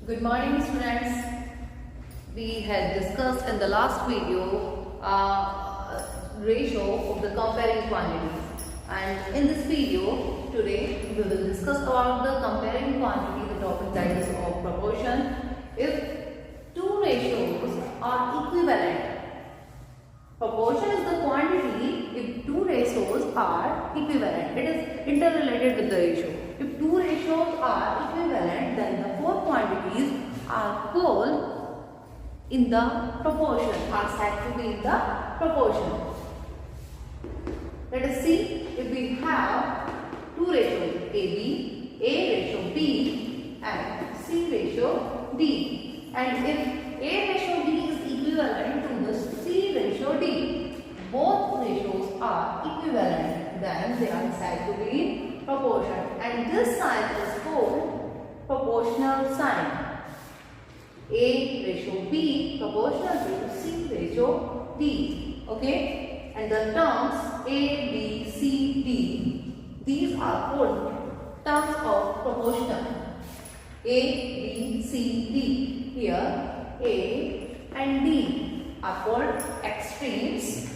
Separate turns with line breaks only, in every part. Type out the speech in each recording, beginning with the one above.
Good morning, students. We had discussed in the last video ratio of the comparing quantities, and in this video today we will discuss about the comparing quantity, the topic that is of proportion. If two ratios are equivalent, proportion is the quantity if two ratios are equivalent. It is interrelated with the ratio. If two ratios are equivalent, then the four quantities are called in the proportion, are said to be in the proportion. Let us see if we have two ratios AB, A ratio B and C ratio D. And if A ratio D is equivalent to the C ratio D, both ratios are equivalent, then they are said to be in proportion. And this sign is called proportional sign. A ratio B proportional to C ratio D. Okay? And the terms A, B, C, D, these are called terms of proportional. A, B, C, D. Here A and D are called extremes.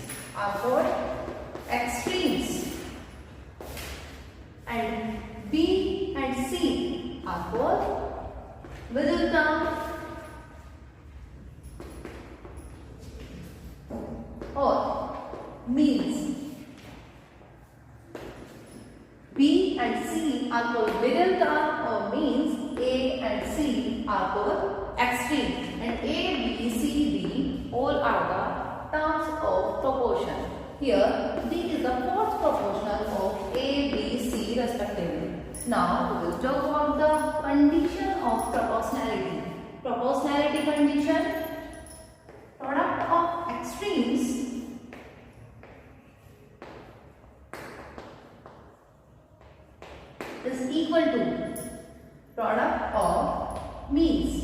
And B and C are called middle term or means. B and C are called middle term or means. A and C are called extremes. And A, B, C, D all are the terms of proportion. Here D is the fourth proportional of A, B, C respectively. Now we will talk about the condition of proportionality. Proportionality condition: product of extremes is equal to product of means.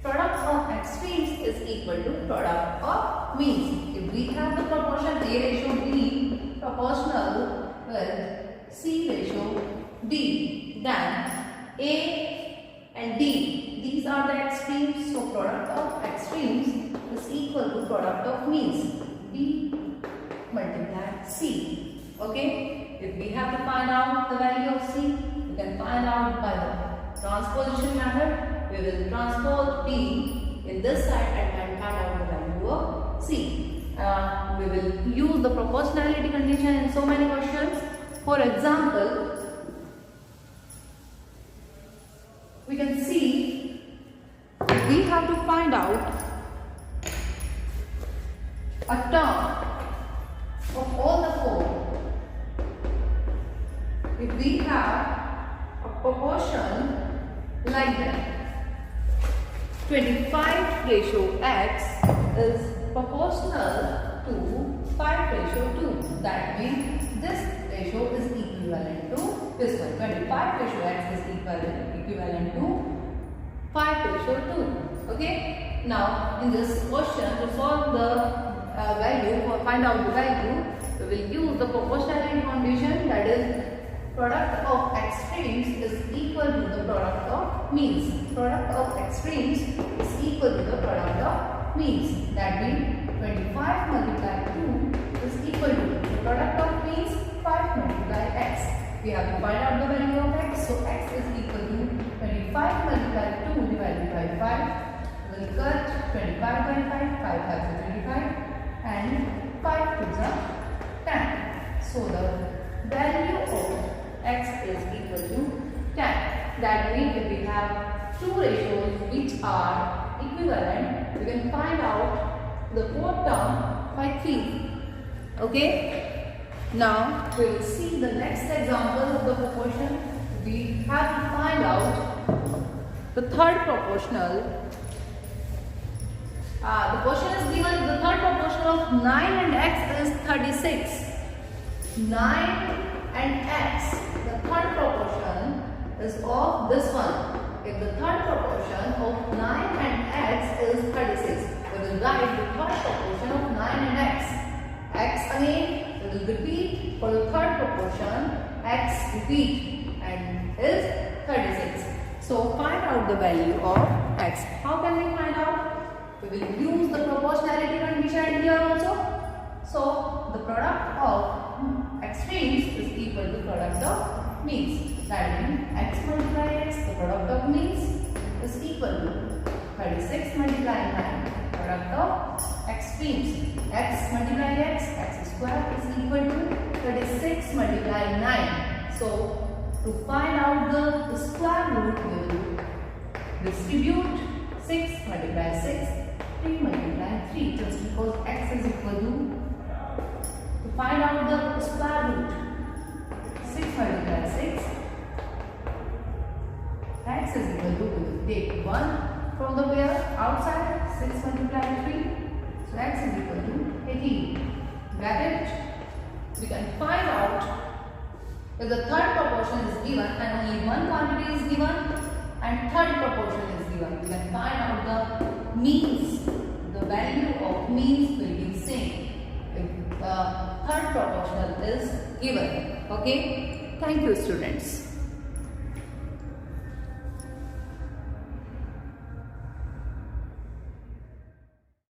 Product of extremes is equal to product of means. If we have the proportion A ratio B proportional with C ratio D, then A and D, these are the extremes. So product of extremes is equal to product of means. B multiply C. Okay? If we have to find out the value of C, we can find out by the transposition method. We will transpose B in this side and find out the value of C. We will use the proportionality condition in so many questions. For example, we can see we have to find out a term of all the four. If we have a proportion like that, 25 ratio X is proportional to 5 ratio 2. That means this ratio is equivalent to this one. 25 ratio X is equivalent to 5 ratio 2. Okay. Now in this question, to solve the value or find out the value, we will use the proportionality condition, that is product of extremes is equal to the product of means. Product of extremes is equal to the product of means. That means 25 multiplied 2 is equal to the product of means 5 multiplied x. We have to find out the value of x. So x is equal to 25 multiplied 2 divided by 5. We will cut 25 by 5. 5 5 is 25 and 5 2 is 10. So the value of x is equal to 10. That means if we have two ratios which are equivalent, we can find out the fourth term by 3. Okay. Now we will see the next example of the proportion. We have to find out the third proportional. The question is given, the third proportional of 9 and x is 36. 9 and x, the third proportion is of this one. If the third proportion of 9 and x is 36, we will write the third proportion of 9 and x. X again, we will repeat for the third proportion. X repeat, and is 36. So find out the value of x. How can we find out? We will use the proportionality condition here also. So the product of extremes is equal to product of means. That means x multiply x, the product of means is equal to 36 multiply 9, product of extremes. X multiply x square is equal to 36 multiply 9. So to find out the square root, we will distribute 6 multiply 6, 3 multiply 3, just because x is equal to find out the square root, 6 multiply 6, x is equal to, we will take 1 from the pair outside, 6 multiply 3, so x is equal to 18. Got it? We can find out if the third proportion is given and only one quantity is given and third proportion is given. We can find out the means. The value of means will be same if the third proportional is given. Okay? Thank you, students.